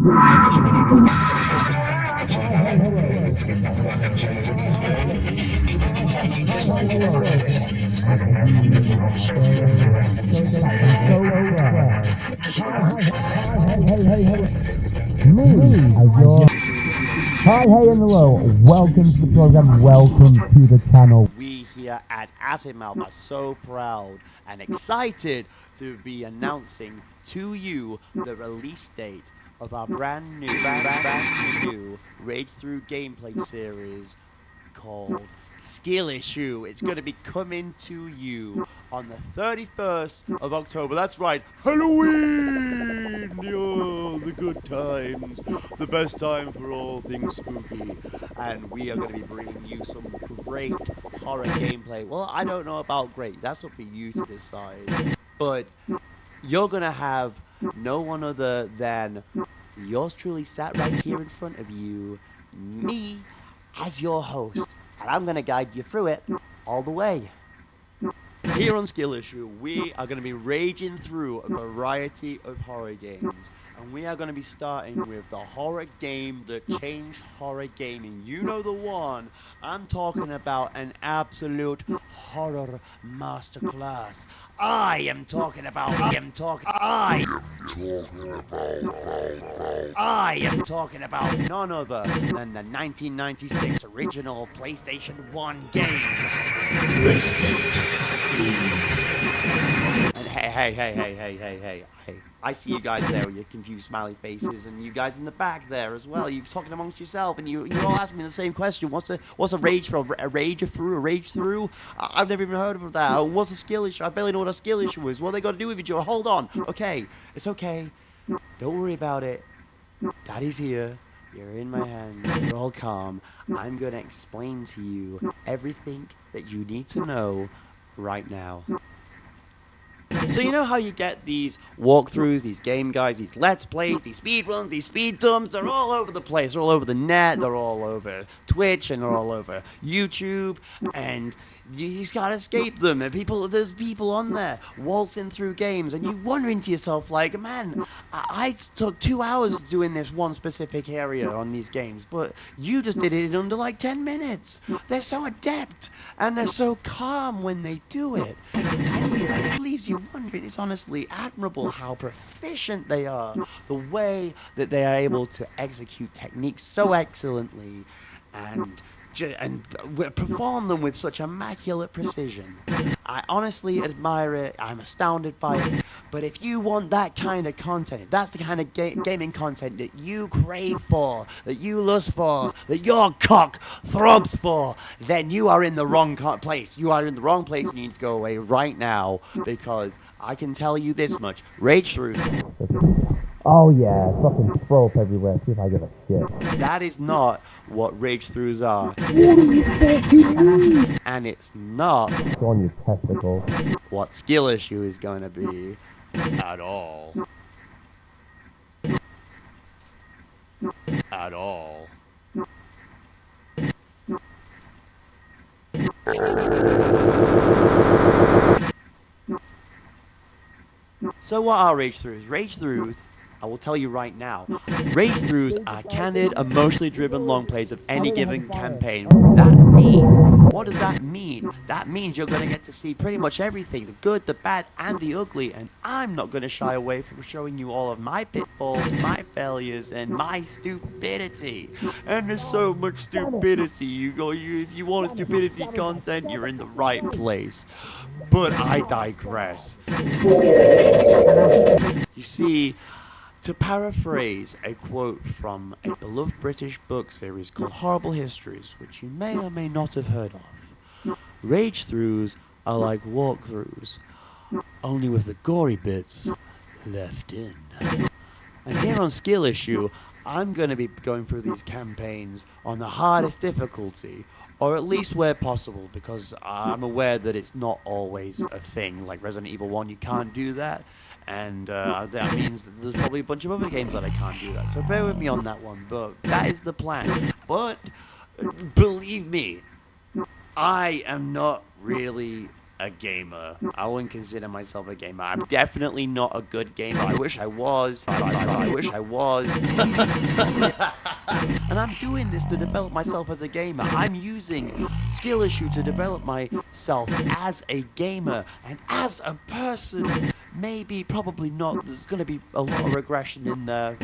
Hi, hey in the low. Welcome to the program. Welcome to the channel. We here at Azimuth are so proud and excited to be announcing to you the release date of our brand new Rage Through gameplay series called Skill Issue. It's going to be coming to you on the 31st of October. That's right, Halloween! Oh, the good times. The best time for all things spooky. And we are going to be bringing you some great horror gameplay. Well, I don't know about great. That's up for you to decide. But you're going to have no one other than yours truly sat right here in front of you, me, as your host. And I'm going to guide you through it all the way. Here on Skill Issue, we are going to be raging through a variety of horror games. And we are going to be starting with the horror game that changed horror gaming. You know the one. I'm talking about an absolute horror masterclass. I am talking about none other than the 1996 original PlayStation 1 game, And hey. I see you guys there with your confused smiley faces, and you guys in the back there as well. You're talking amongst yourself, and you're all asking me the same question. What's a rage through? A rage through? I've never even heard of that. What's a skill issue? I barely know what a skill issue is. What are they got to do with each other? Hold on. Okay, it's okay. Don't worry about it. Daddy's here. You're in my hands. You're all calm. I'm gonna explain to you everything that you need to know right now. So you know how you get these walkthroughs, these game guides, these let's plays, these speed runs, these speed dumps, they're all over the place. They're all over the net, they're all over Twitch, and they're all over YouTube, and you just gotta escape them. And there's people on there waltzing through games, and you're wondering to yourself, like, man, I took 2 hours doing this one specific area on these games, but you just did it in under like 10 minutes. They're so adept, and they're so calm when they do it. And it leaves you wondering. It's honestly admirable how proficient they are, the way that they are able to execute techniques so excellently, and perform them with such immaculate precision. I honestly admire it. I'm astounded by it. But if you want that kind of content, if that's the kind of gaming content that you crave for, that you lust for, that your cock throbs for, then you are in the wrong place. You are in the wrong place, and you need to go away right now, because I can tell you this much: rage throughs. Oh yeah, fucking throw up everywhere. See if I give a shit. That is not what rage throughs are. And it's not On your testicles. what Skill Issue is going to be at all. At all. So what are rage throughs? Rage throughs, I will tell you right now, rage throughs are candid, emotionally driven long plays of any given campaign. That means, what does that mean? That means you're going to get to see pretty much everything, the good, the bad, and the ugly, and I'm not going to shy away from showing you all of my pitfalls, my failures, and my stupidity. And there's so much stupidity. If you want stupidity content, you're in the right place. But I digress. You see, to paraphrase a quote from a beloved British book series called Horrible Histories, which you may or may not have heard of, rage throughs are like walkthroughs, only with the gory bits left in. And here on Skill Issue, I'm going to be going through these campaigns on the hardest difficulty, or at least where possible, because I'm aware that it's not always a thing. Like Resident Evil 1, you can't do that. And that means that there's probably a bunch of other games that I can't do that. So bear with me on that one, but that is the plan. But believe me, I am not really a gamer. I wouldn't consider myself a gamer. I'm definitely not a good gamer. I wish I was. I wish I was. And I'm doing this to develop myself as a gamer. I'm using Skill Issue to develop myself as a gamer and as a person. Maybe, probably not. There's going to be a lot of regression in there.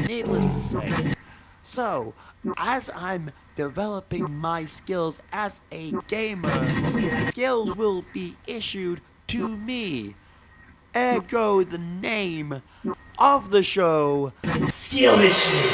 Needless to say. So, as I'm developing my skills as a gamer, skills will be issued to me. Ergo, the name of the show, Skill Issue.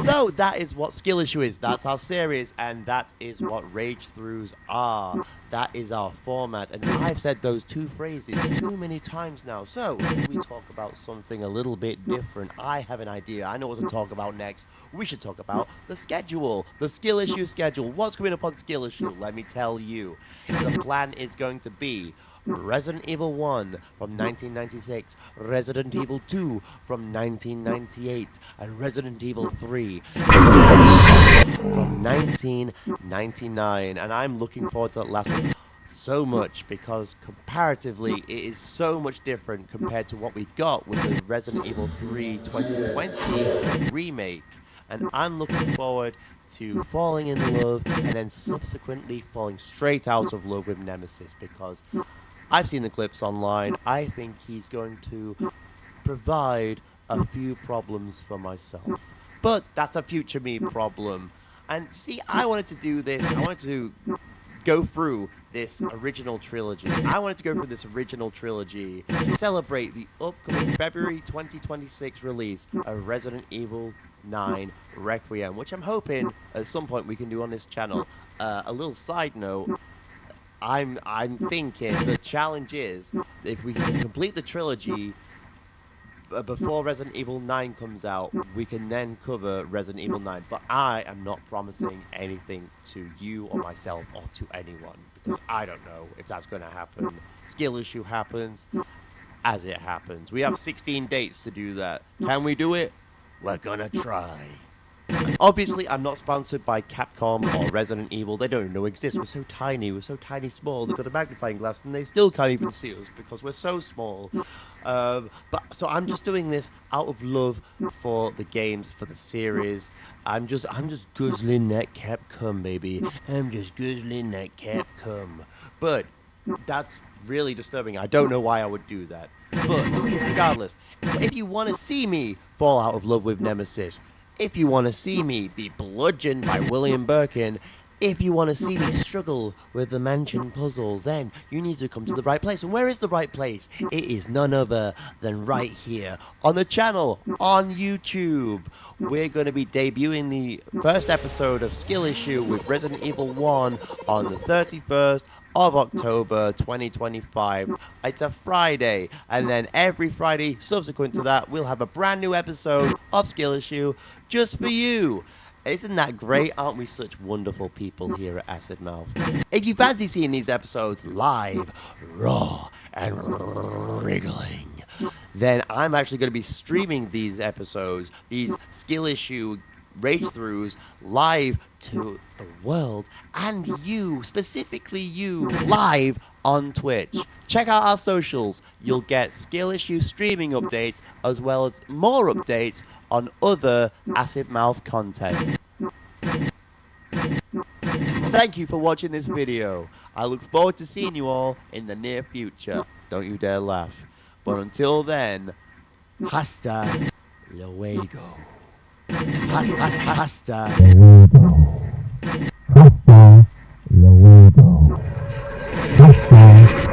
So that is what Skill Issue is. That's our series, and that is what Rage Throughs are. That is our format, and I've said those two phrases too many times now. So, should we talk about something a little bit different? I have an idea. I know what to talk about next. We should talk about the schedule, the Skill Issue schedule. What's coming up on Skill Issue? Let me tell you. The plan is going to be Resident Evil 1 from 1996, Resident Evil 2 from 1998, and Resident Evil 3 from 1999. And I'm looking forward to that last one so much because comparatively it is so much different compared to what we got with the Resident Evil 3 2020 remake. And I'm looking forward to falling in love and then subsequently falling straight out of love with Nemesis because I've seen the clips online. I think he's going to provide a few problems for myself. But that's a future me problem. And see, I wanted to do this. I wanted to go through this original trilogy. I wanted to go through this original trilogy to celebrate the upcoming February 2026 release of Resident Evil 9 Requiem, which I'm hoping at some point we can do on this channel. A little side note. I'm thinking the challenge is if we can complete the trilogy before Resident Evil 9 comes out, we can then cover Resident Evil 9. But I am not promising anything to you or myself or to anyone because I don't know if that's going to happen. Skill Issue happens as it happens. We have 16 dates to do that. Can we do it? We're gonna try. Obviously, I'm not sponsored by Capcom or Resident Evil. They don't even know exist. We're so tiny, small. They've got a magnifying glass and they still can't even see us because we're so small. So I'm just doing this out of love for the games, for the series. I'm just guzzling that Capcom, baby. I'm just guzzling that Capcom. But that's really disturbing. I don't know why I would do that. But regardless, if you want to see me fall out of love with Nemesis, if you want to see me be bludgeoned by William Birkin, if you want to see me struggle with the mansion puzzles, then you need to come to the right place. And where is the right place? It is none other than right here on the channel, on YouTube. We're going to be debuting the first episode of Skill Issue with Resident Evil 1 on the 31st of October 2025. It's a Friday, and then every Friday subsequent to that, we'll have a brand new episode of Skill Issue just for you. Isn't that great? Aren't we such wonderful people here at Acid Mouth? If you fancy seeing these episodes live, raw, and wriggling, then I'm actually going to be streaming these episodes, these Skill Issue Rage Throughs, live to the world and you, specifically you, live on Twitch. Check out our socials. You'll get Skill Issue streaming updates as well as more updates on other Acid Mouth content. Thank you for watching this video. I look forward to seeing you all in the near future. Don't you dare laugh. But until then, hasta luego. Hasta luego. Hasta luego. Hasta